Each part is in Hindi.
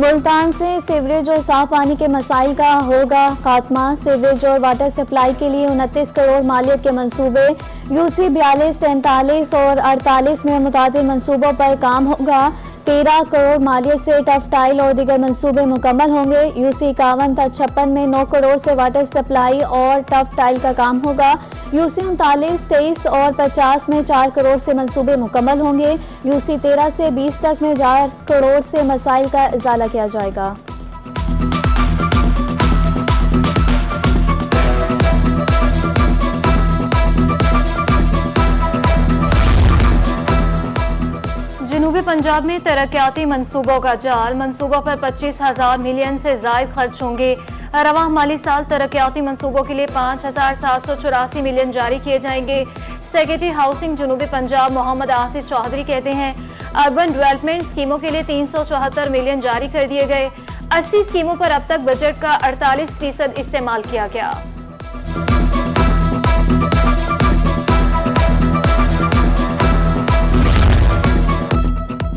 मुल्तान से सीवरेज और साफ पानी के मसाइल का होगा खात्मा। सीवरेज और वाटर सप्लाई के लिए 29 करोड़ मालियत के मंसूबे। यूसी 42, 43 और 48 में मुतादिल मंसूबों पर काम होगा। 13 करोड़ मालियत से टफ टाइल और दीगर मंसूबे मुकम्मल होंगे। यूसी 51 तक 56 में 9 करोड़ से वाटर सप्लाई और टफ टाइल का काम होगा। यूसी 39, 23 और 50 में 4 करोड़ से मंसूबे मुकम्मल होंगे। यूसी 13 से 20 तक में 4 करोड़ से मसाइल का इजाला किया जाएगा। जनूबी पंजाब में तरक्याती मंसूबों का जाल। मंसूबों पर 25,000 मिलियन से जायद खर्च होंगे। रवां माली साल तरक्याती मंसूबों के लिए 5,784 मिलियन जारी किए जाएंगे। सेक्रेटरी हाउसिंग जनूबी पंजाब मोहम्मद आसिफ चौधरी कहते हैं अर्बन डेवलपमेंट स्कीमों के लिए 374 मिलियन जारी कर दिए गए। 80 स्कीमों पर अब तक बजट का 48% इस्तेमाल किया गया।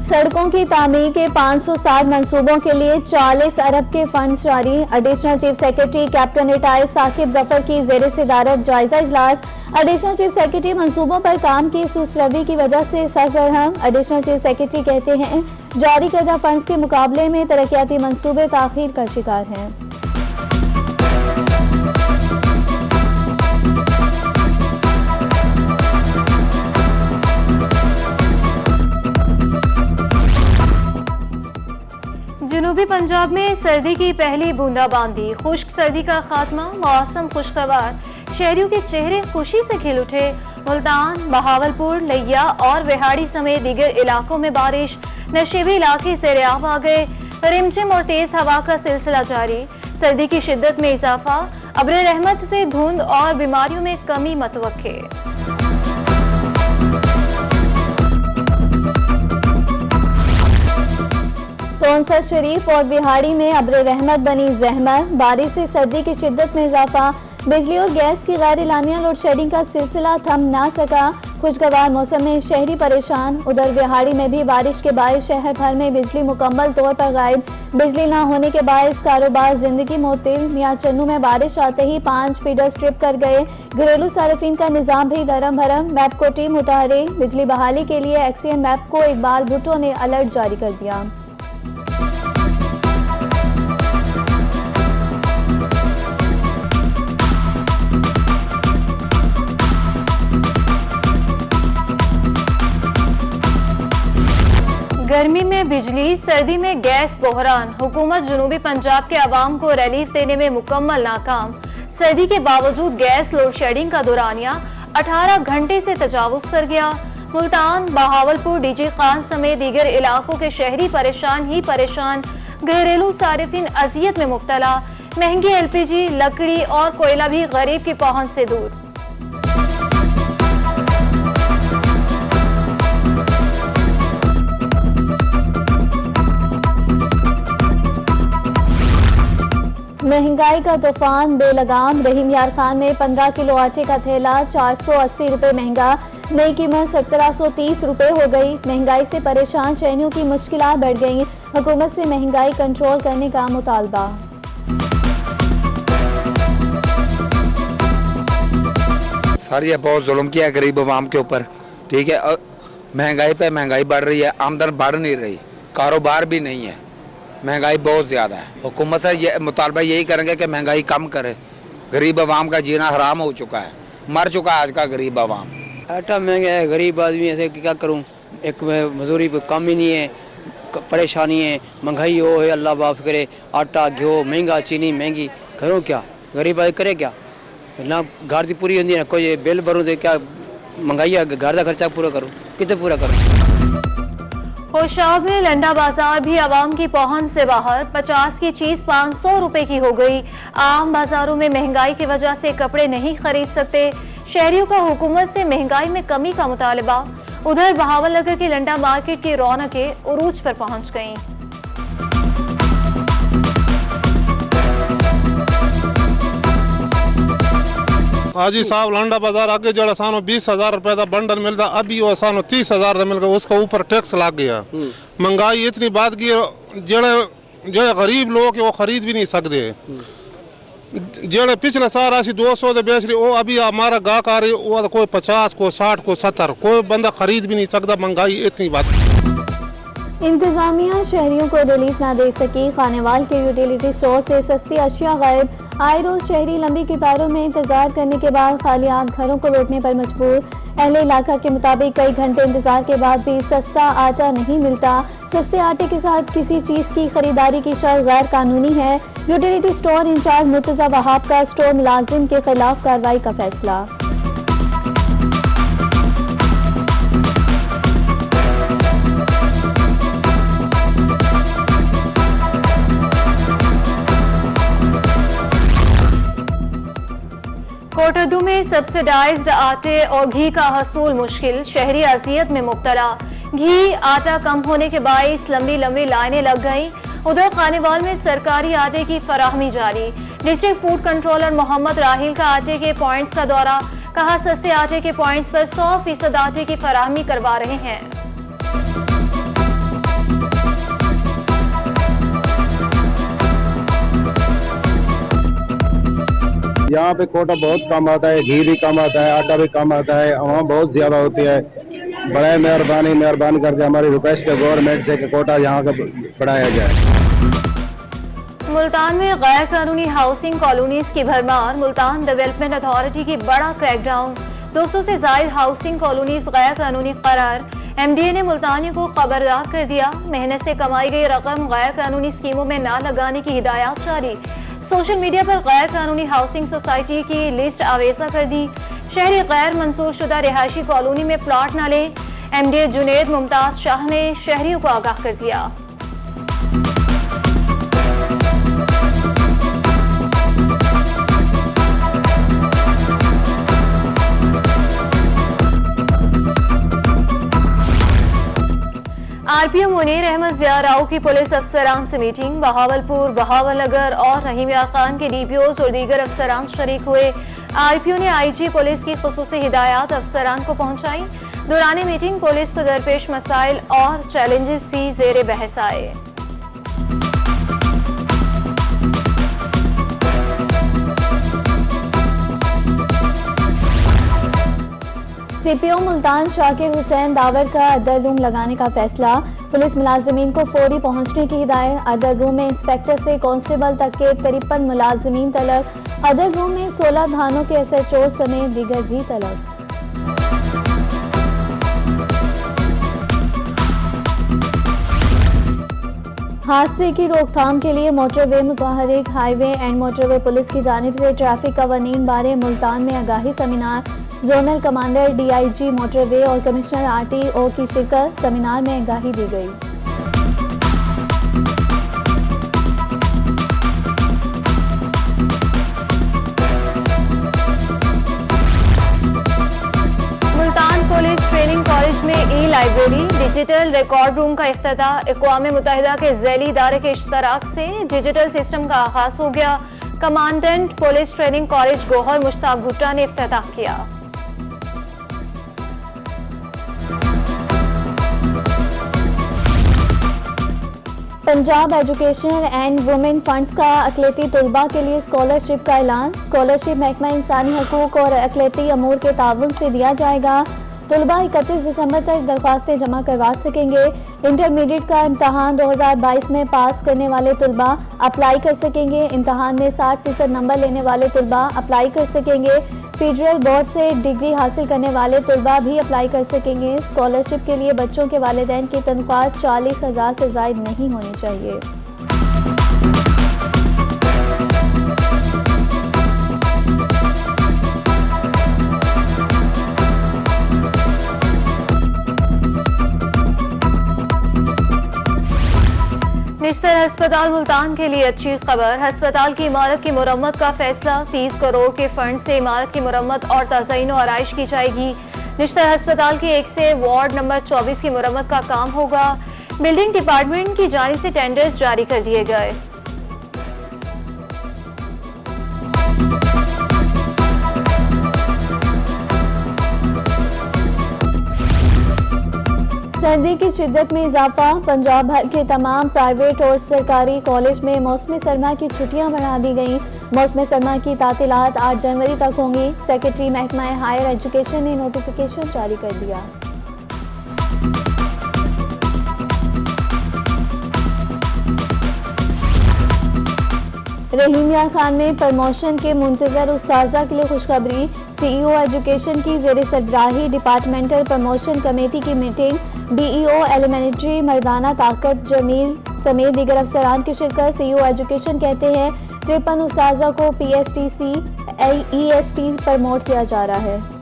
सड़कों की तामीर के 560 मंसूबों के लिए 40 अरब के फंड जारी। Additional chief secretary captain retired Saqib Zafar की जेर सदारत जायजा इजलास। एडिशनल चीफ सेक्रेटरी मंसूबों पर काम की सुस्तरवी की वजह से सरगर्म। एडिशनल चीफ सेक्रेटरी कहते हैं जारी करदा फंड के मुकाबले में तरक्याती मंसूबे ताखीर का शिकार हैं। जनूबी पंजाब में सर्दी की पहली बूंदाबांदी। खुश्क सर्दी का खात्मा, मौसम खुशगवार। शहरियों के चेहरे खुशी से खिल उठे। मुल्तान, बहावलपुर, लिया और विहाड़ी समेत दीगर इलाकों में बारिश। नशीबी इलाके सैराब आ गए। रिमझिम और तेज हवा का सिलसिला जारी। सर्दी की शिद्दत में इजाफा। अब्र रहमत से धुंध और बीमारियों में कमी मतवक्के। कौंसर शरीफ और बिहाड़ी में अब्र रहमत बनी जहमत। बारिश से सर्दी की शिद्दत में इजाफा। बिजली और गैस की गैर एलानिया लोड शेडिंग का सिलसिला थम ना सका। खुशगवार मौसम में शहरी परेशान। उधर बिहाड़ी में भी बारिश के बायस शहर भर में बिजली मुकम्मल तौर पर गायब। बिजली न होने के बायस कारोबार जिंदगी मोतिल। मियां चन्नू में बारिश आते ही 5 फीडर स्ट्रिप कर गए। घरेलू सार्फिन का निजाम भी दरम भरम। मैपको टीम मुतहरिक। बिजली बहाली के लिए एक्सीएन मैपको इकबाल भुट्टो ने अलर्ट जारी कर दिया। गर्मी में बिजली, सर्दी में गैस बहरान। हुकूमत जनूबी पंजाब के अवाम को रिलीफ देने में मुकम्मल नाकाम। सर्दी के बावजूद गैस लोड शेडिंग का दौरानिया 18 घंटे से तजावुज कर गया। मुल्तान, बहावलपुर, डीजी खान समेत दीगर इलाकों के शहरी परेशान ही परेशान। घरेलू सारिफिन अजियत में मुब्तला। महंगी एलपीजी, लकड़ी और कोयला भी गरीब की पहुंच से दूर। महंगाई का तूफान बेलगाम। रहीम यार खान में 15 किलो आटे का थैला 480 रुपए महंगा। नई कीमत 1730 रुपए हो गई। महंगाई से परेशान शहरियों की मुश्किलात बढ़ गई। हुकूमत से महंगाई कंट्रोल करने का मुतालबा। सर ये बहुत जुल्म किया गरीब अवाम के ऊपर, ठीक है। और महंगाई पे महंगाई बढ़ रही है, आमदन बढ़ नहीं रही, कारोबार भी नहीं है, महंगाई बहुत ज्यादा है। हुकूमत से ये मुतालबा यही करेंगे कि महंगाई कम करे। गरीब अवाम का जीना हराम हो चुका है, मर चुका है आज का गरीब अवाम। आटा महंगा है, गरीब आदमी ऐसे क्या करूं, एक मजदूरी कोई काम ही नहीं है, परेशानी है, महंगाई हो है, अल्लाह माफ करे। आटा घ्यो महंगा, चीनी महंगी, करूँ क्या, गरीब आदमी करे क्या। ना घर की पूरी होती है, कोई बिल भरूँ तो क्या महंगाई है, घर का खर्चा पूरा करूँ, कितने पूरा करूँ। होशाब में लंडा बाजार भी आवाम की पहुंच से बाहर। 50 की चीज 500 रुपए की हो गई। आम बाजारों में महंगाई की वजह से कपड़े नहीं खरीद सकते। शहरियों का हुकूमत से महंगाई में कमी का मुतालबा। उधर बहावलनगर की लंडा मार्केट की रौनकें उरूज पर पहुंच गईं। हाजी साहब लंडा बाजार आगे जरा सानो 20,000 रुपए का बंडल मिलता, अभी वो सानो 30,000 का मिल गया, उसका ऊपर टैक्स लग गया। महंगाई इतनी बात की जड़े जो गरीब लोग वो खरीद भी नहीं सकते। जेड़े पिछले साल असी 200 दे बेच रहे, वो अभी हमारा गाहक आ रही, वो कोई 50 को 60 को 70, कोई बंदा खरीद भी नहीं सकता। महंगाई इतनी बात। इंतजामिया शहरियों को रिलीफ ना दे सकी, खानेवाल के यूटिलिटी स्टोर से सस्ती अशिया गायब। आए रोज शहरी लंबी कतारों में इंतजार करने के बाद खाली हाथ घरों को लौटने पर मजबूर। अहले इलाका के मुताबिक कई घंटे इंतजार के बाद भी सस्ता आटा नहीं मिलता। सस्ते आटे के साथ किसी चीज की खरीदारी की शर्त गैर कानूनी है। Utility store incharge Murtaza Wahab का स्टोर मुलाजिम के खिलाफ कार्रवाई का फैसला। कोटद्दू में सब्सिडाइज्ड आटे और घी का हसूल मुश्किल, शहरी अजियत में मुब्तला। घी आटा कम होने के बाइस लंबी लंबी लाइनें लग गईं। उधर खानेवाल में सरकारी आटे की फराहमी जारी। District food controller Mohammad Rahil का आटे के पॉइंट्स का दौरा, कहा सस्ते आटे के पॉइंट्स पर 100% आटे की फराहमी करवा रहे हैं। यहाँ पे कोटा बहुत कम आता है, घी भी कम आता है, आटा भी कम आता है, वहाँ बहुत ज्यादा होती है। बड़े मेहरबानी करके हमारी रिक्वेस्ट है गवर्नमेंट से कि कोटा यहाँ का बढ़ाया जाए। मुल्तान में गैर कानूनी हाउसिंग कॉलोनीज की भरमार, मुल्तान डेवलपमेंट अथॉरिटी की बड़ा क्रैकडाउन। 200 से ज्यादा हाउसिंग कॉलोनीज गैर कानूनी करार। एमडीए ने मुल्तानियों को खबरदार कर दिया, मेहनत से कमाई गई रकम गैर कानूनी स्कीमों में न लगाने की हिदायत जारी। सोशल मीडिया पर गैर कानूनी हाउसिंग सोसाइटी की लिस्ट आवेजा कर दी। शहरी गैर मंजूर शुदा रिहायशी कॉलोनी में प्लॉट न ले, एमडीए जुनेद मुमताज शाह ने शहरियों को आगाह कर दिया। आरपीएम मुनीर अहमद जिया राव की पुलिस अफसरान से मीटिंग। बहावलपुर, बहावलनगर और रहीम यार खान के डीपीओज और दीगर अफसरान शरीक हुए। आरपीओ ने आईजी पुलिस की खुसूसी हिदायत अफसरान को पहुंचाई। दौरान मीटिंग पुलिस को दरपेश मसाइल और चैलेंजेस भी जेर बहस आए। सीपीओ मुल्तान शाकिर हुसैन दावर का अदर रूम लगाने का फैसला। पुलिस मुलाजमीन को फौरी पहुंचने की हिदायत। अदर रूम में इंस्पेक्टर से कांस्टेबल तक के 53 मुलाजमीन तलब। अदर रूम में 16 थानों के एसएचओ समेत दीगर भी तलब। हादसे की रोकथाम के लिए मोटरवे मुतहरिक हाईवे एंड मोटरवे पुलिस की जानिब से ट्रैफिक कवानीन बारे मुल्तान में आगाही seminar. Zonal commander DIG motorway और कमिश्नर आरटीओ की शिरकत। सेमिनार में आगाही दी गई। मुल्तान पुलिस ट्रेनिंग कॉलेज में ई लाइब्रेरी, डिजिटल रिकॉर्ड रूम का इफ्तिताह। अक़वाम मुत्तहिदा के ज़ैली इदारे के इश्तराक से डिजिटल सिस्टम का आगाज हो गया। Commandant police training college Gohar Mushtaq भुट्टा ने इफ्तिताह किया। Punjab educational and women funds का अकलेती तलबा के लिए स्कॉलरशिप का ऐलान। स्कॉलरशिप महकमा इंसानी हकूक और अकलेती अमूर के ताउन से दिया जाएगा। तलबा 31 दिसंबर तक दरख्वास्तें जमा करवा सकेंगे। इंटरमीडिएट का इम्तहान 2022 में पास करने वाले तलबा अप्लाई कर सकेंगे। इम्तहान में 60% नंबर लेने वाले तलबा अप्लाई कर सकेंगे। फेडरल बोर्ड से डिग्री हासिल करने वाले तलबा भी अप्लाई कर सकेंगे। स्कॉलरशिप के लिए बच्चों के वालिदैन की तनख्वाह 40,000 से ज़ायद नहीं होनी चाहिए। निश्तर अस्पताल मुल्तान के लिए अच्छी खबर। अस्पताल की इमारत की मुरम्मत का फैसला। 30 करोड़ के फंड से इमारत की मुरम्मत और तज़यीन और आराइश की जाएगी। निश्तर अस्पताल के 1 से वार्ड नंबर 24 की मुरम्मत का काम होगा। बिल्डिंग डिपार्टमेंट की जानिब से टेंडर्स जारी कर दिए गए। सर्दी की शिद्दत में इजाफा। पंजाब भर के तमाम प्राइवेट और सरकारी कॉलेज में मौसमी सरमा की छुट्टियां बढ़ा दी गईं। मौसमी सरमा की तातीलात 8 जनवरी तक होंगी। सेक्रेटरी महकमा हायर एजुकेशन ने नोटिफिकेशन जारी कर दिया। रहीमिया खान में प्रमोशन के मुंतजर उस्ताजा के लिए खुशखबरी। सीईओ एजुकेशन की जेर सरबराही डिपार्टमेंटल प्रमोशन कमेटी की मीटिंग। डीईओ एलिमेंट्री मर्दाना ताकत जमील समेत दीगर अफसरान की शिरकत। सीईओ एजुकेशन कहते हैं 53 उस्ताजा को पीएसटीसी ईएसटी प्रमोट किया जा रहा है।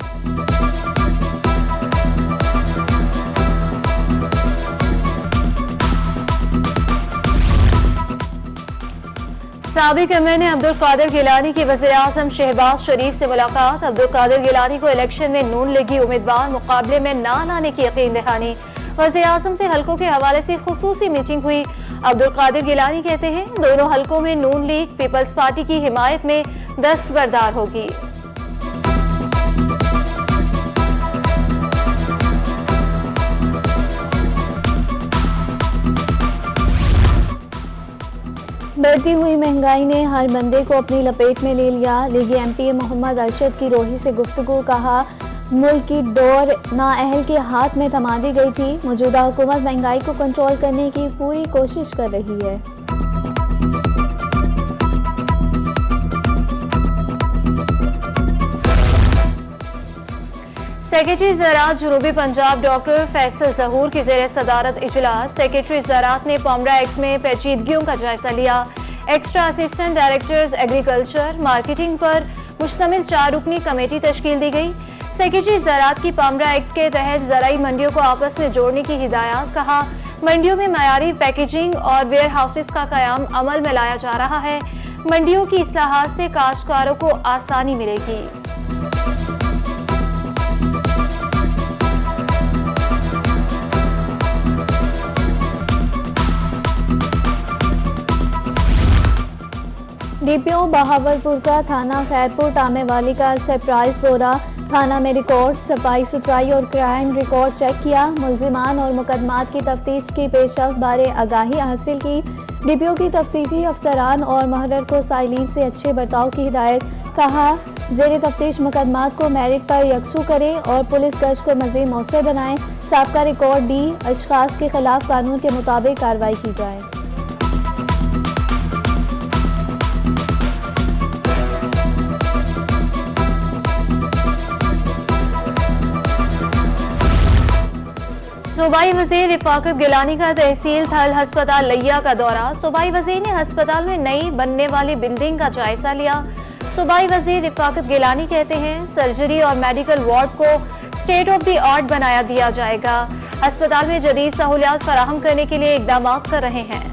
साबिक एमएनए अब्दुल कादिर गिलानी की वज़ीर-ए-आज़म शहबाज शरीफ से मुलाकात। अब्दुल कादिर गिलानी को इलेक्शन में नून लीगी उम्मीदवार मुकाबले में न लाने की यकीन दहानी। वज़ीर-ए-आज़म से हलकों के हवाले से खुसूसी मीटिंग हुई। अब्दुल कादिर गिलानी कहते हैं दोनों हलकों में नून लीग पीपल्स पार्टी की हिमायत में दस्तबरदार होगी। बढ़ती हुई महंगाई ने हर बंदे को अपनी लपेट में ले लिया। लीगी एमपी मोहम्मद अरशद की रोही से गुफ्तगू। कहा मुल्क की डोर नाअहल के हाथ में थमा दी गई थी। मौजूदा हुकूमत महंगाई को कंट्रोल करने की पूरी कोशिश कर रही है। सेक्रेटरी ज़राअत जनूबी पंजाब डॉक्टर फैसल ज़हूर की जेर सदारत इजलास। सेक्रेटरी ज़राअत ने पामरा एक्ट में पेचीदगियों का जायजा लिया। Extra assistant directors agriculture marketing पर मुश्तमिल 4 रुकनी कमेटी तश्कील दी गई। सेक्रेटरी ज़राअत की पामरा एक्ट के तहत ज़राई मंडियों को आपस में जोड़ने की हिदायत। कहा मंडियों में मयारी पैकेजिंग और वेयर हाउसेस का कयाम अमल में लाया जा रहा है। मंडियों की इस्लाहात से काश्तकारों को आसानी मिलेगी। डीपीओ बहावलपुर का थाना खैरपुर टामेवाली का सरप्राइज दौरा। थाना में रिकॉर्ड सफाई सुथराई और क्राइम रिकॉर्ड चेक किया। मुल्जिमान और मुकदमात की तफ्तीश की पेशरफ्त बारे आगाही हासिल की। डीपीओ की तफ्तीशी अफसरान और महरर को साइलिन से अच्छे बर्ताव की हिदायत। कहा जेर तफ्तीश मुकदमात को मेरिट पर यकसू करें और पुलिस गश्त को मजीद मौसर बनाएं। साबका रिकॉर्ड डी अशखास के खिलाफ कानून के मुताबिक कार्रवाई की जाए। सूबाई वजीर रिफाकत गिलानी का तहसील थल हस्पताल लिया का दौरा। सूबाई वजीर ने अस्पताल में नई बनने वाली बिल्डिंग का जायजा लिया। सूबाई वजीर रिफाकत गिलानी कहते हैं सर्जरी और मेडिकल वार्ड को स्टेट ऑफ द आर्ट बनाया दिया जाएगा। अस्पताल में जदीद सहूलियात फराहम करने के लिए इकदाम कर रहे हैं।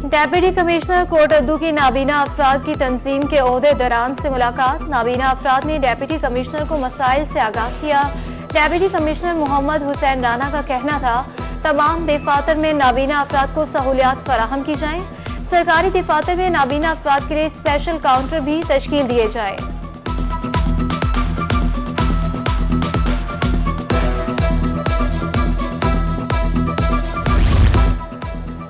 डेप्यूटी कमिश्नर कोट अद्दू की नाबीना अफराद की तंजीम के ओहदेदारान से मुलाकात। नाबीना अफराद ने डेप्यूटी कमिश्नर को मसाइल से आगाह किया। डेप्यूटी कमिश्नर मोहम्मद हुसैन राना का कहना था तमाम दफातर में नाबीना अफराद को सहूलियात फराहम की जाएं। सरकारी दफातर में नाबीना अफराद के लिए स्पेशल काउंटर भी तश्कील दिए जाए।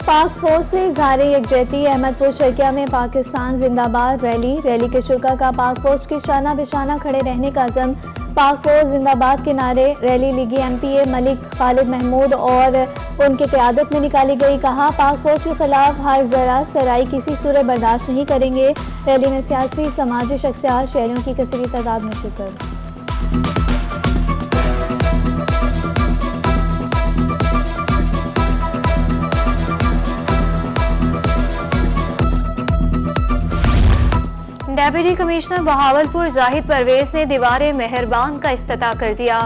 पाक फौज से इज़हार यकजहती। अहमदपुर शर्किया में पाकिस्तान जिंदाबाद रैली के शुरा का पाक फौज के शाना बिशाना खड़े रहने का अज़म। पाक फौज जिंदाबाद के नारे रैली लीगी एमपीए मलिक खालिद महमूद और उनके क़यादत में निकाली गई। कहा पाक फौज के खिलाफ हर जरा सराई किसी सूरत बर्दाश्त नहीं करेंगे। रैली में सियासी समाजी शख्सियात शहरियों की कसीर तादाद में शिरकत। डेप्यूटी कमिश्नर बहावलपुर जाहिद परवेज ने दीवार मेहरबान का इफ्तिताह कर दिया।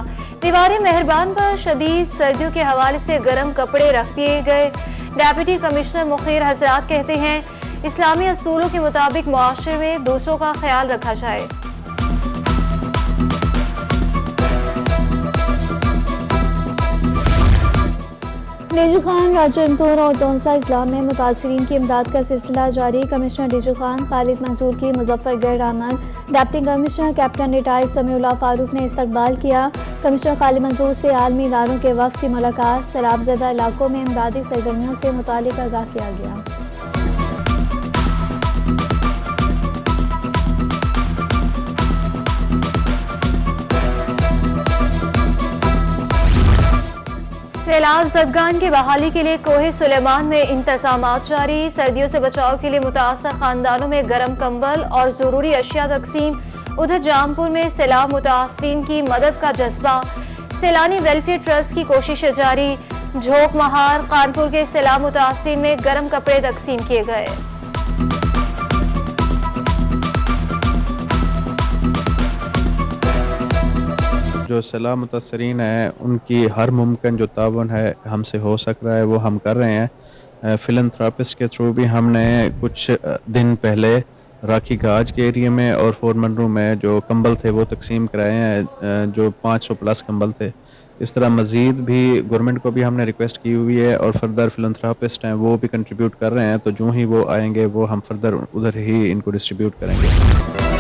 दीवार मेहरबान पर शदीद सर्दियों के हवाले से गर्म कपड़े रख दिए गए। डेप्यूटी कमिश्नर मुखीर हजरात कहते हैं इस्लामी असूलों के मुताबिक मुआशरे में दूसरों का ख्याल रखा जाए। डीजू खान राजनपुर और दौसा इस्लाम में मुतासरीन की इमदाद का सिलसिला जारी। कमिश्नर डीजू खान, खालिद मंसूर की Muzaffargarh Ahmad, deputy commissioner captain retired Samiullah Farooq ने इस्तकबाल किया। कमिश्नर खालिद मंसूर से आलमी इदारों के वफ्द की मुलाकात। सैलाबज़दा इलाकों में इमदादी सरगर्मियों से मुतालिक आगाह किया गया। सैलाब ज़दगान की बहाली के लिए कोहे सुलेमान में इंतजामात जारी। सर्दियों से बचाव के लिए मुतासर खानदानों में गर्म कंबल और जरूरी अशिया तकसीम। उधर जामपुर में सैलाब मुतासरीन की मदद का जज्बा। सैलानी वेलफेयर ट्रस्ट की कोशिशें जारी। झोंक महार कानपुर के सैलाब मुतासरीन में गर्म कपड़े तकसीम किए गए। जो सैलाब मुतासरीन है उनकी हर मुमकिन जो तावन है हमसे हो सक रहा है वो हम कर रहे हैं। फिलंथ्रापिस्ट के थ्रू भी हमने कुछ दिन पहले राखी गाज के एरिया में और फोरमनरू में जो कंबल थे वो तकसीम कराए हैं, जो 500 प्लस कंबल थे। इस तरह मज़ीद भी गवर्नमेंट को भी हमने रिक्वेस्ट की हुई है और फर्दर फिलंथ्रापिस्ट हैं वो भी कंट्रीब्यूट कर रहे हैं, तो जो ही वो आएंगे वो हम फर्दर उधर ही इनको डिस्ट्रीब्यूट करेंगे।